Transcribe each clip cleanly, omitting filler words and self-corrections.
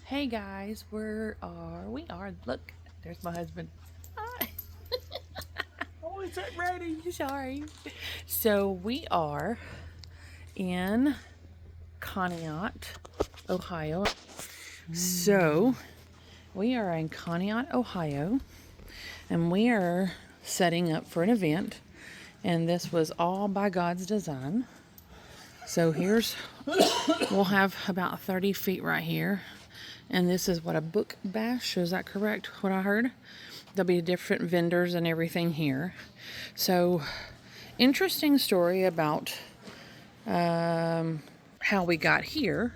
Hey guys, where are we? Look, there's my husband. Hi. Oh, is that ready? Sorry. So we are in Conneaut, Ohio. So we are in Conneaut, Ohio, and we are setting up for an event. And this was all by God's design. So we'll have about 30 feet right here. And this is what a BookBash, is that correct, what I heard? There'll be different vendors and everything here. So, interesting story about how we got here.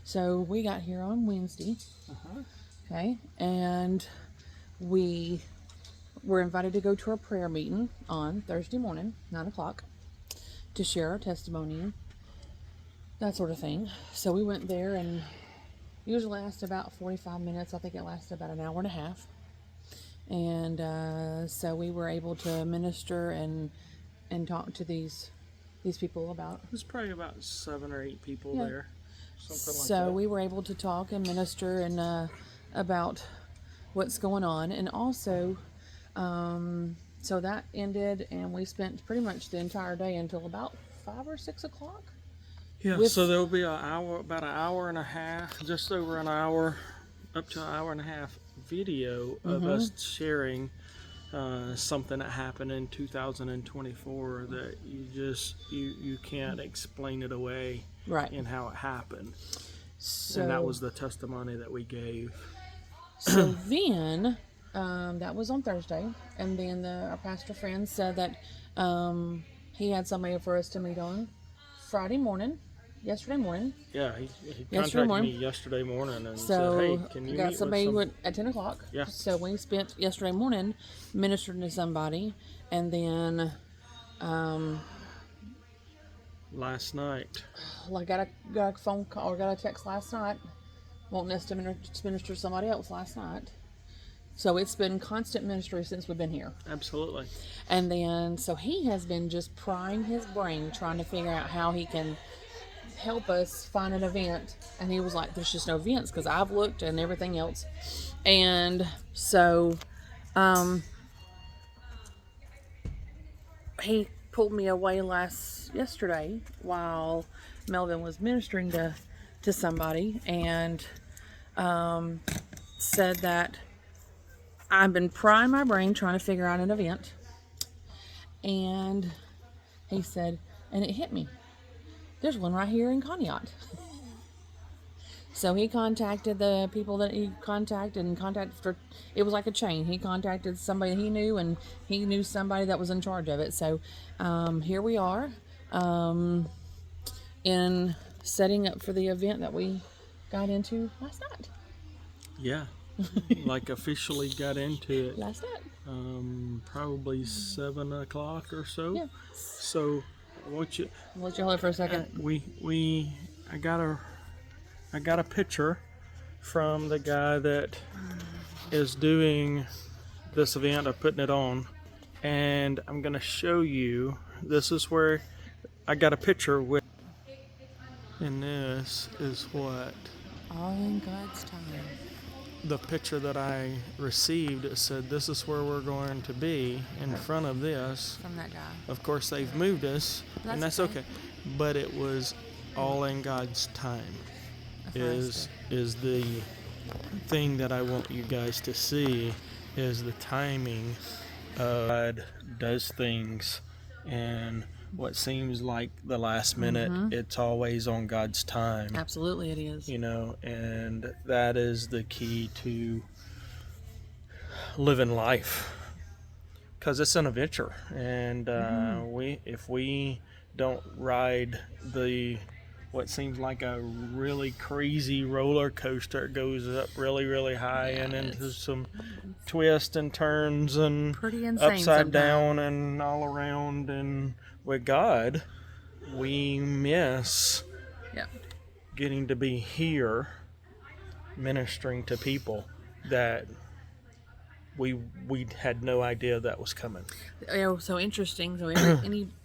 So, we got here on Wednesday, okay, and we were invited to go to our prayer meeting on Thursday morning, 9 o'clock, to share our testimony, that sort of thing. So, we went there and usually lasts about 45 minutes. I think it lasted about an hour and a half. And so we were able to minister and talk to these people about. There's probably about 7 or 8 people there. Something like that. So we were able to talk and minister and about what's going on. And also, so that ended, and we spent pretty much the entire day until about 5 or 6 o'clock. Yeah, so there'll be about an hour and a half, just over an hour, up to an hour and a half video of us sharing something that happened in 2024 that you can't explain it away, right, in how it happened. So, and that was the testimony that we gave. So then, that was on Thursday, and then our pastor friend said that he had somebody for us to meet on yesterday morning. Yeah, he contacted me yesterday morning and said, hey, can you got meet somebody with at 10 o'clock. Yeah. So we spent yesterday morning ministering to somebody, and then last night, I got a phone call or got a text last night wanting us to minister to somebody else last night. So it's been constant ministry since we've been here. Absolutely. And then, so he has been just prying his brain, trying to figure out how he can help us find an event. And he was like, there's just no events, because I've looked and everything else. And so, he pulled me away yesterday while Melvin was ministering to somebody, and said that I've been prying my brain trying to figure out an event. And he said, and it hit me. There's one right here in Conneaut. So he contacted the people that he contacted, it was like a chain. He contacted somebody he knew, and he knew somebody that was in charge of it. So here we are in setting up for the event that we got into last night. Yeah. Like officially got into it last night. Probably 7 o'clock or so. Yeah. So I want you. I'll let you hold it for a second. I got a picture from the guy that is doing this event of putting it on, and I'm gonna show you. This is where I got a picture with, and this is what all in God's time. The picture that I received, it said, this is where we're going to be in front of this. From that guy. Of course, they've moved us, and that's okay. But it was all in God's time. Is the thing that I want you guys to see, is the timing of God does things, and what seems like the last minute, it's always on God's time. Absolutely it is. And that is the key to living life, because it's an adventure, and if we don't ride what seems like a really crazy roller coaster, it goes up really, really high, and into some twists and turns and upside down and all around, and with God we miss getting to be here ministering to people that we had no idea that was coming. So interesting. So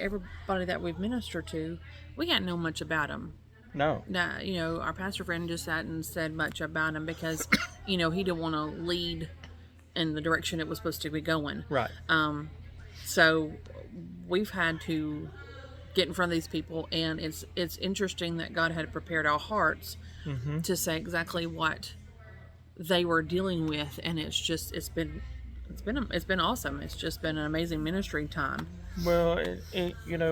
everybody that we've ministered to, we didn't know much about them. No. Our pastor friend just hadn't said much about him because, he didn't want to lead in the direction it was supposed to be going. Right. So we've had to get in front of these people, and it's interesting that God had prepared our hearts to say exactly what they were dealing with, and it's been awesome. It's just been an amazing ministry time. Well,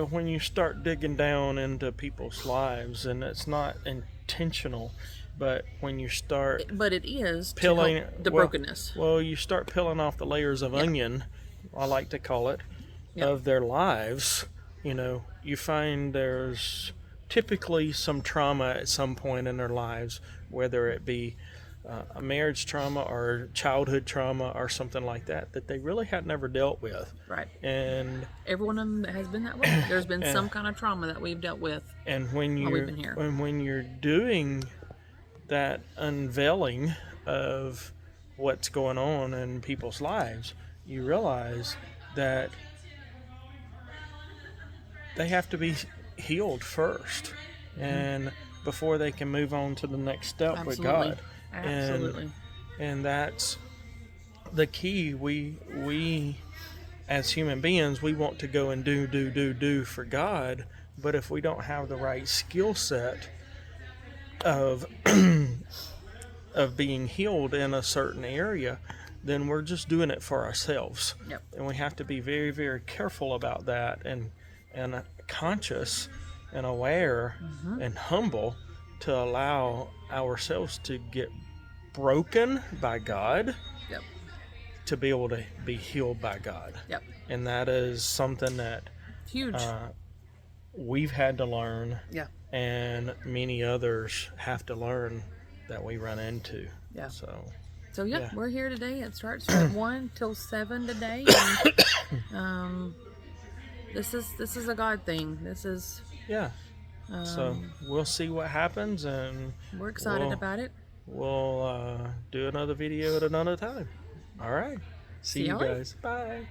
when you start digging down into people's lives, and it's not intentional, but when you start but it is peeling to help the brokenness. Well, you start peeling off the layers of onion, I like to call it, of their lives. You find there's typically some trauma at some point in their lives, whether it be a marriage trauma or childhood trauma or something like that they really had never dealt with. Right. And every one of them has been that way. There's been some kind of trauma that we've dealt with. And when we've been here. when you're doing that unveiling of what's going on in people's lives, you realize that they have to be healed first, and before they can move on to the next step with God. Absolutely. And that's the key. We as human beings, we want to go and do for God, but if we don't have the right skill set of of being healed in a certain area, then we're just doing it for ourselves. Yep. And we have to be very, very careful about that, and conscious and aware and humble to allow ourselves to get broken by God. Yep. To be able to be healed by God. Yep. And that is something that huge we've had to learn. Yeah. And many others have to learn that we run into. Yeah. So yeah, we're here today. It starts from 1 till 7 today. And, this is a God thing. This is so we'll see what happens, and we're excited about it. We'll do another video at another time. All right. See you y'all later. guys. Bye.